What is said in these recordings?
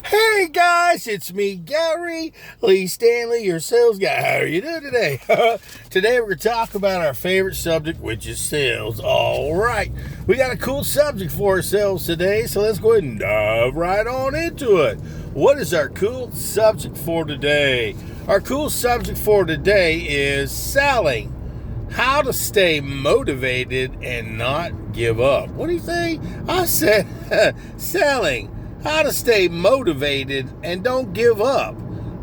Hey guys, it's me, Gary Lee Stanley, your sales guy. How are you doing today? Today we're going to talk about our favorite subject, which is sales. All right, we got a cool subject for ourselves today, so let's go ahead and dive right on into it. What is our cool subject for today? Our cool subject for today is selling. How to stay motivated and not give up. What do you think? I said selling. How to stay motivated and don't give up.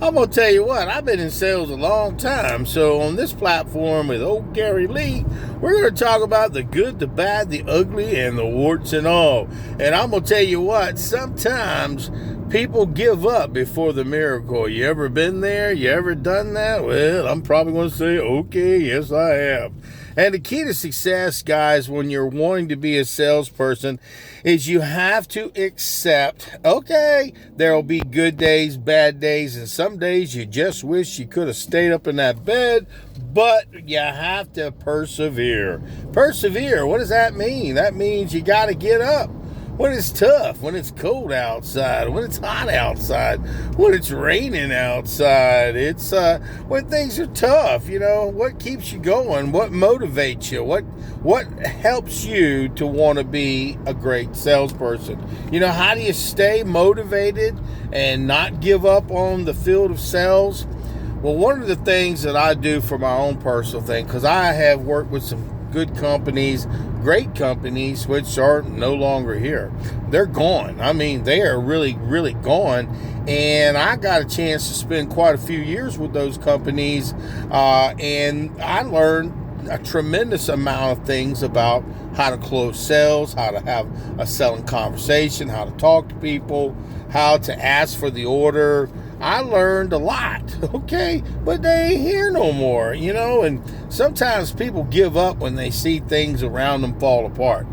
I'm going to tell you what, I've been in sales a long time. So on this platform with old Gary Lee, we're going to talk about the good, the bad, the ugly, and the warts and all. And I'm going to tell you what, sometimes people give up before the miracle. You ever been there? You ever done that? Well, I'm probably going to say, okay, yes, I have. And the key to success, guys, when you're wanting to be a salesperson, is you have to accept, okay, there will be good days, bad days, and some days you just wish you could have stayed up in that bed, but you have to persevere. Persevere, what does that mean? That means you got to get up. When it's tough, when it's cold outside, when it's hot outside, when it's raining outside, it's when things are tough, what keeps you going, what motivates you, what helps you to want to be a great salesperson. How do you stay motivated and not give up on the field of sales? Well, one of the things that I do for my own personal thing, because I have worked with some good companies, great companies, which are no longer here. They're gone. I mean, they are really, really gone. And I got a chance to spend quite a few years with those companies. And I learned a tremendous amount of things about how to close sales, how to have a selling conversation, how to talk to people, how to ask for the order. I learned a lot, okay? But they ain't here no more, and sometimes people give up when they see things around them fall apart.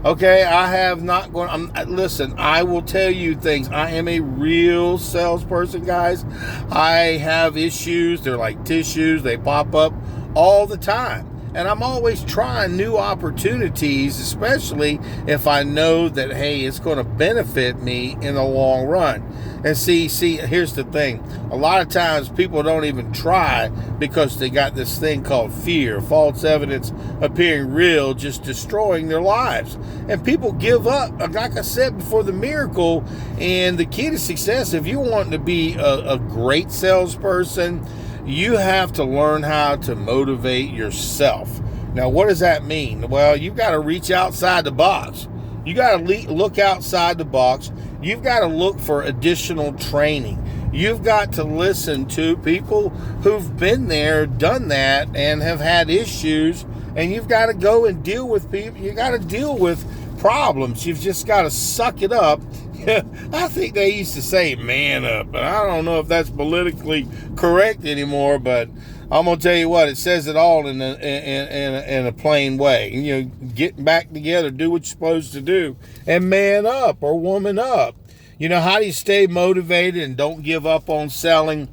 Okay, I have not gone, listen, I will tell you things. I am a real salesperson, guys. I have issues. They're like tissues. They pop up all the time. And I'm always trying new opportunities, especially if I know that, hey, it's going to benefit me in the long run. And see, here's the thing. A lot of times people don't even try because they got this thing called fear, false evidence appearing real, just destroying their lives. And people give up, like I said before, the miracle. And the key to success, if you want to be a great salesperson, you have to learn how to motivate yourself. Now, what does that mean? Well, you've got to reach outside the box. You got to look outside the box. You've got to look for additional training. You've got to listen to people who've been there, done that, and have had issues. And you've got to go and deal with people. You got to deal with problems. You've just got to suck it up. I think they used to say man up, but I don't know if that's politically correct anymore, but I'm going to tell you what, it says it all in a plain way. Get back together, do what you're supposed to do, and man up or woman up. How do you stay motivated and don't give up on selling?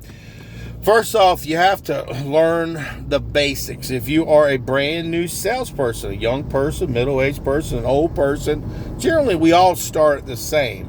First off, you have to learn the basics. If you are a brand new salesperson, a young person, middle-aged person, an old person, generally we all start at the same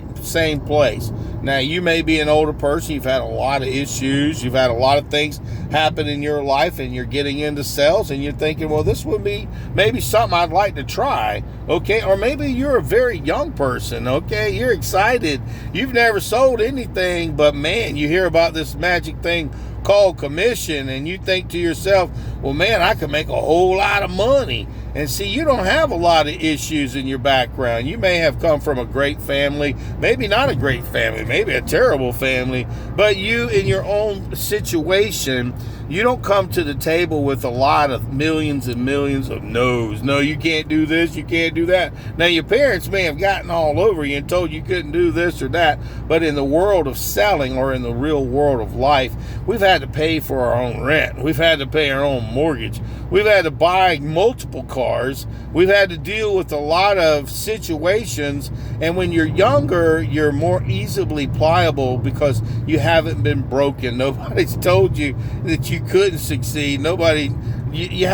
place. Now, you may be an older person, you've had a lot of issues, you've had a lot of things happen in your life, and you're getting into sales, and you're thinking, well, this would be maybe something I'd like to try, okay? Or maybe you're a very young person, okay? You're excited, you've never sold anything, but man, you hear about this magic thing called commission, and you think to yourself, well, man, I could make a whole lot of money. And see, you don't have a lot of issues in your background. You may have come from a great family, maybe not a great family, maybe a terrible family, but you, in your own situation, you don't come to the table with a lot of millions and millions of no's. No, you can't do this, you can't do that. Now, your parents may have gotten all over you and told you couldn't do this or that, but in the world of selling, or in the real world of life, we've had to pay for our own rent. We've had to pay our own mortgage. We've had to buy multiple cars. We've had to deal with a lot of situations. And when you're younger, you're more easily pliable because you haven't been broken. Nobody's told you that you couldn't succeed. Nobody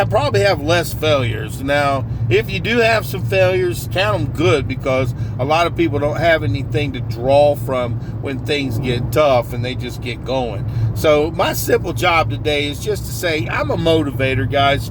probably have less failures. Now, if you do have some failures, count them good, because a lot of people don't have anything to draw from when things get tough and they just get going. So my simple job today is just to say I'm a motivator, guys.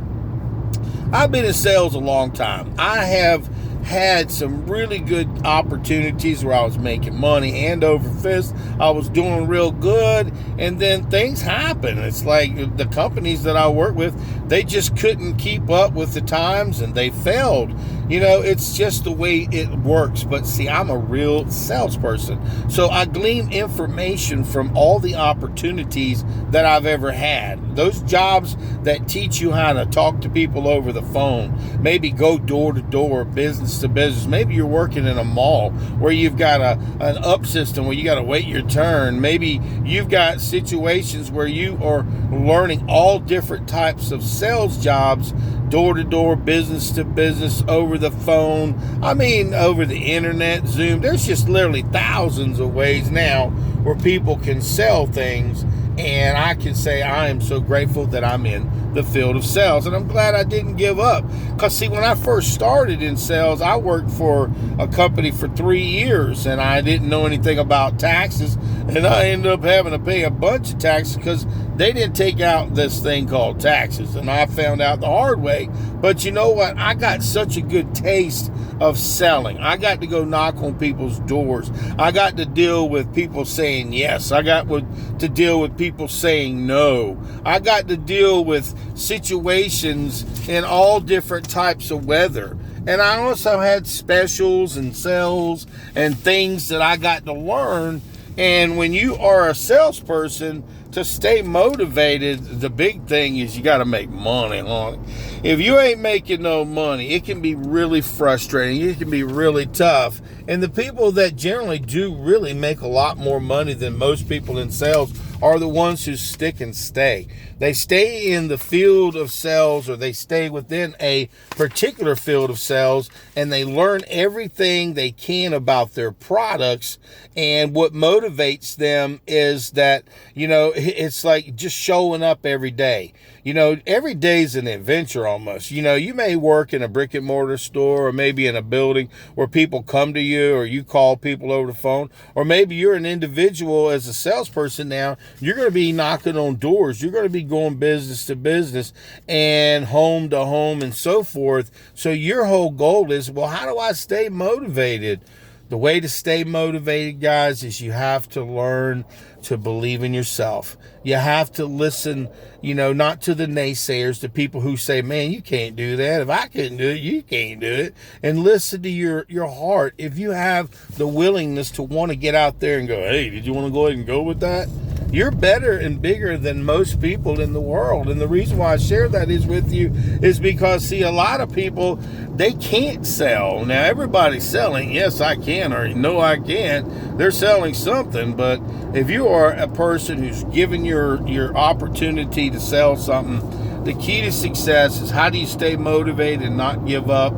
I've been in sales a long time. I have had some really good opportunities where I was making money hand over fist. I was doing real good, and then things happen. It's like the companies that I work with, they just couldn't keep up with the times and they failed. You know, it's just the way it works. But see, I'm a real salesperson, so I glean information from all the opportunities that I've ever had. Those jobs that teach you how to talk to people over the phone, maybe go door to door, business to business. Maybe you're working in a mall where you've got an up system where you got to wait your turn. Maybe you've got situations where you are learning all different types of sales jobs, door to door, business to business, over the phone. I mean, over the internet, Zoom. There's just literally thousands of ways now where people can sell things. And I can say I am so grateful that I'm in the field of sales. And I'm glad I didn't give up. Because, see, when I first started in sales, I worked for a company for 3 years. And I didn't know anything about taxes. And I ended up having to pay a bunch of taxes because they didn't take out this thing called taxes. And I found out the hard way. But you know what? I got such a good taste of selling. I got to go knock on people's doors. I got to deal with people saying yes. I got to deal with people saying no. I got to deal with situations in all different types of weather. And I also had specials and sales and things that I got to learn. And when you are a salesperson, to stay motivated, the big thing is you got to make money on it. If you ain't making no money, it can be really frustrating. It can be really tough. And the people that generally do really make a lot more money than most people in sales are the ones who stick and stay. They stay in the field of sales, or they stay within a particular field of sales, and they learn everything they can about their products. And what motivates them is that, you know, it's like just showing up every day. You know, every day's an adventure almost. You know, you may work in a brick and mortar store, or maybe in a building where people come to you, or you call people over the phone, or maybe you're an individual as a salesperson now. You're going to be knocking on doors. You're going to be going business to business and home to home and so forth. So your whole goal is, well, how do I stay motivated? The way to stay motivated, guys, is you have to learn to believe in yourself. You have to listen, you know, not to the naysayers, the people who say, man, you can't do that. If I couldn't do it, you can't do it. And listen to your heart. If you have the willingness to want to get out there and go, hey, did you want to go ahead and go with that? You're better and bigger than most people in the world. And the reason why I share that is with you is because, see, a lot of people, they can't sell. Now, everybody's selling. Yes, I can, or no, I can't. They're selling something. But if you are a person who's given your opportunity to sell something, the key to success is, how do you stay motivated and not give up?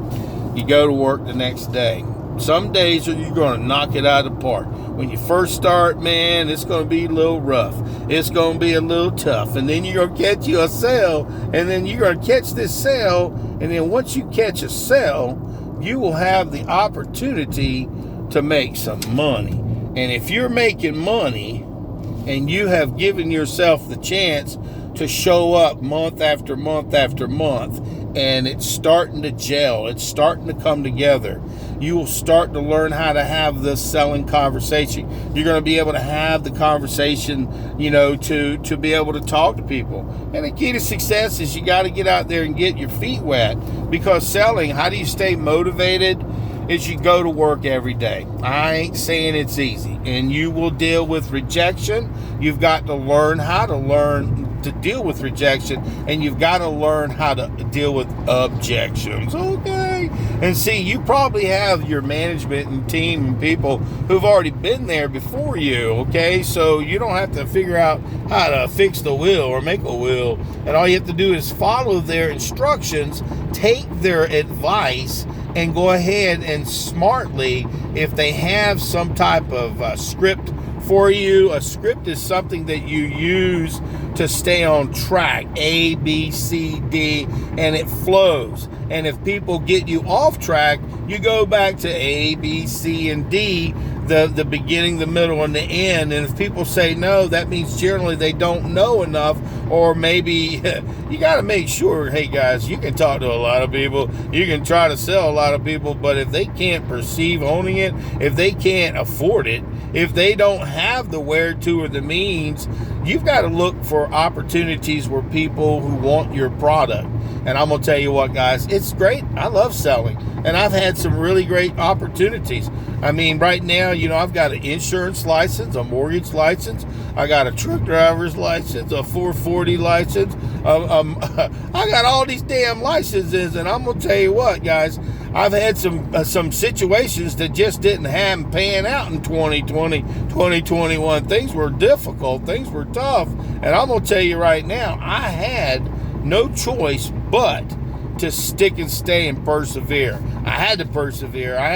You go to work the next day. Some days you're going to knock it out of the park. When you first start, man, it's going to be a little rough. It's going to be a little tough. And then you're going to catch you a sale. And then you're going to catch this sale. And then once you catch a sale, you will have the opportunity to make some money. And if you're making money and you have given yourself the chance to show up month after month after month, and it's starting to gel, it's starting to come together, you will start to learn how to have this selling conversation. You're going to be able to have the conversation, you know, to be able to talk to people. And the key to success is you got to get out there and get your feet wet. Because selling, how do you stay motivated? Is you go to work every day. I ain't saying it's easy. And you will deal with rejection. You've got to learn how to deal with rejection, and you've got to learn how to deal with objections. Okay. And see, you probably have your management and team and people who've already been there before you. Okay. So you don't have to figure out how to fix the wheel or make a wheel. And all you have to do is follow their instructions, take their advice, and go ahead and smartly, if they have some type of script for you. A script is something that you use to stay on track. A, B, C, D, and it flows. And if people get you off track, you go back to A, B, C, and D, the beginning, the middle, and the end. And if people say no, that means generally they don't know enough, or maybe you got to make sure, hey guys, you can talk to a lot of people, you can try to sell a lot of people, but if they can't perceive owning it, if they can't afford it, if they don't have the where to or the means, you've got to look for opportunities where people who want your product. And I'm going to tell you what, guys, it's great. I love selling. And I've had some really great opportunities. I mean, right now, I've got an insurance license, a mortgage license. I got a truck driver's license, a 440 license. I got all these damn licenses. And I'm going to tell you what, guys, I've had some situations that just didn't have pan out in 2020, 2021. Things were difficult. Things were tough. And I'm going to tell you right now, I had no choice but to stick and stay and persevere. I had to persevere. I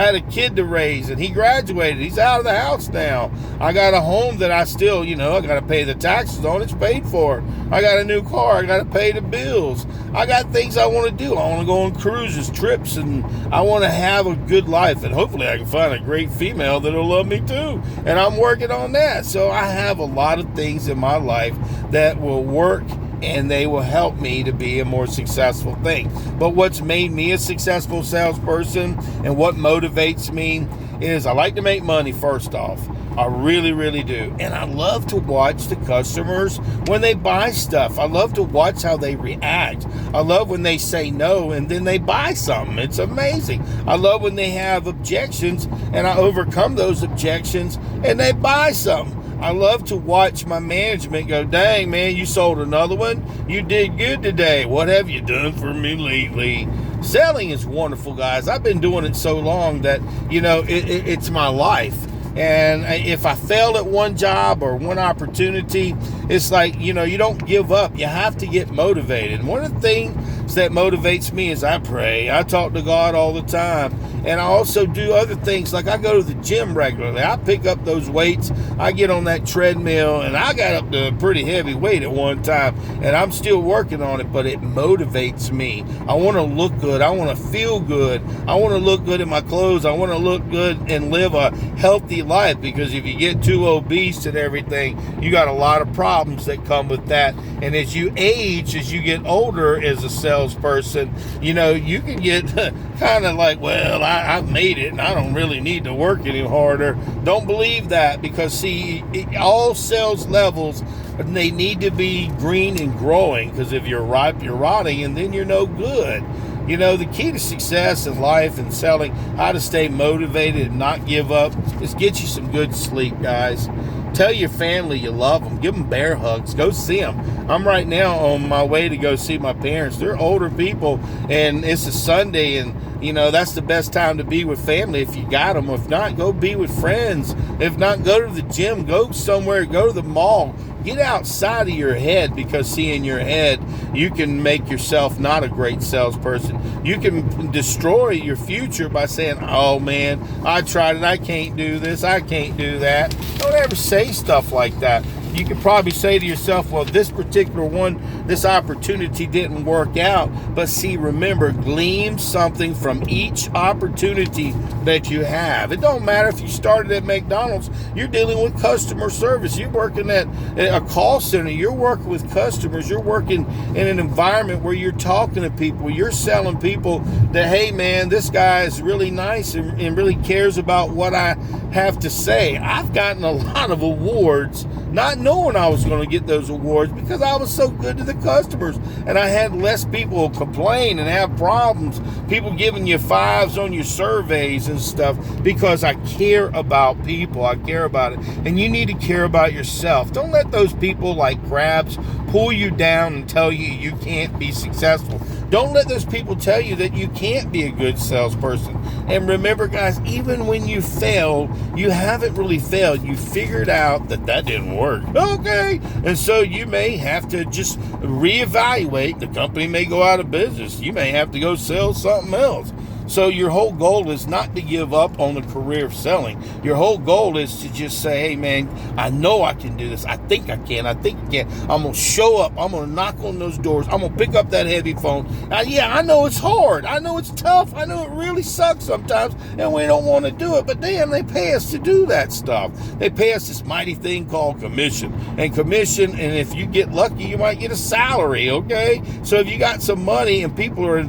had a kid to raise, and he graduated. He's out of the house now. I got a home that I still, I got to pay the taxes on. It's paid for. I got a new car. I got to pay the bills. I got things I want to do. I want to go on cruises, trips, and I want to have a good life. And hopefully I can find a great female that'll love me too. And I'm working on that. So I have a lot of things in my life that will work, and they will help me to be a more successful thing. But what's made me a successful salesperson and what motivates me is I like to make money, first off. I really, really do. And I love to watch the customers when they buy stuff. I love to watch how they react. I love when they say no and then they buy something. It's amazing. I love when they have objections and I overcome those objections and they buy something. I love to watch my management go, dang, man, you sold another one? You did good today. What have you done for me lately? Selling is wonderful, guys. I've been doing it so long that, it's my life. And if I fail at one job or one opportunity, it's like, you don't give up. You have to get motivated. And one of the things that motivates me is I pray. I talk to God all the time. And I also do other things, like I go to the gym regularly. I pick up those weights. I get on that treadmill, and I got up to a pretty heavy weight at one time, and I'm still working on it, but it motivates me. I want to look good. I want to feel good. I want to look good in my clothes. I want to look good and live a healthy life, because if you get too obese and everything, you got a lot of problems that come with that. And as you age, as you get older as a salesperson, you can get kind of like, well, I've made it and I don't really need to work any harder. Don't believe that, because see, all sales levels, they need to be green and growing, because if you're ripe, you're rotting, and then you're no good. The key to success in life and selling, how to stay motivated and not give up, is get you some good sleep, guys. Tell your family you love them. Give them bear hugs. Go see them. I'm right now on my way to go see my parents. They're older people, and it's a Sunday, and that's the best time to be with family if you got them. If not, go be with friends. If not, go to the gym. Go somewhere. Go to the mall. Get outside of your head, because see, in your head, you can make yourself not a great salesperson. You can destroy your future by saying, oh man, I tried it. I can't do this. I can't do that. Don't ever say stuff like that. You could probably say to yourself, well, this particular one, this opportunity didn't work out. But see, remember, glean something from each opportunity that you have. It don't matter if you started at McDonald's. You're dealing with customer service. You're working at a call center. You're working with customers. You're working in an environment where you're talking to people. You're selling people that, hey, man, this guy is really nice and really cares about what I have to say. I've gotten a lot of awards, not knowing I was going to get those awards, because I was so good to the customers, and I had less people complain and have problems, people giving you 5s on your surveys and stuff, because I care about people. I care about it, and you need to care about yourself. Don't let those people like crabs pull you down and tell you you can't be successful. Don't let those people tell you that you can't be a good salesperson. And remember, guys, even when you fail, you haven't really failed. You figured out that didn't work. Okay. And so you may have to just reevaluate. The company may go out of business. You may have to go sell something else. So your whole goal is not to give up on the career of selling. Your whole goal is to just say, hey man, I know I can do this. I think I can. I'm going to show up. I'm going to knock on those doors. I'm going to pick up that heavy phone. Now, yeah, I know it's hard. I know it's tough. I know it really sucks sometimes, and we don't want to do it. But damn, they pay us to do that stuff. They pay us this mighty thing called commission. And if you get lucky, you might get a salary, okay? So if you got some money and people are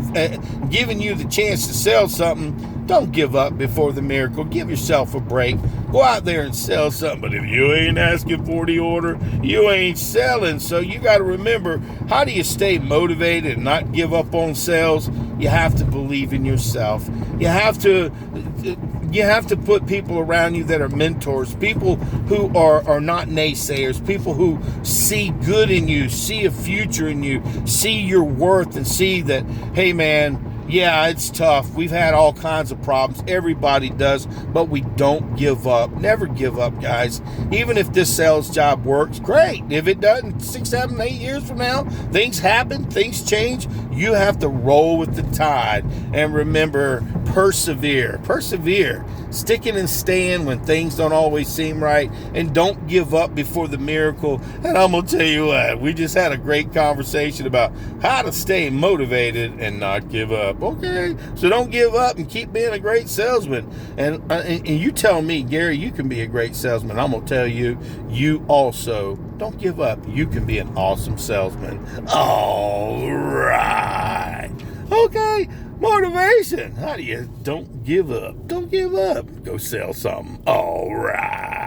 giving you the chance to sell something, don't give up before the miracle. Give yourself a break. Go out there and sell something. But if you ain't asking for the order, you ain't selling. So you got to remember, how do you stay motivated and not give up on sales? You have to believe in yourself. You have to put people around you that are mentors, people who are not naysayers, people who see good in you, see a future in you, see your worth, and see that, hey man, yeah, it's tough. We've had all kinds of problems. Everybody does, but we don't give up. Never give up, guys. Even if this sales job works, great. If it doesn't, 6, 7, 8 years from now, things happen, things change. You have to roll with the tide. And remember, persevere. Persevere. Sticking and staying when things don't always seem right. And don't give up before the miracle. And I'm going to tell you what, we just had a great conversation about how to stay motivated and not give up. Okay? So don't give up and keep being a great salesman. And you tell me, Gary, you can be a great salesman. I'm going to tell you, you also don't give up. You can be an awesome salesman. All right. Okay. Motivation. How do you don't give up? Don't give up. Go sell something. All right.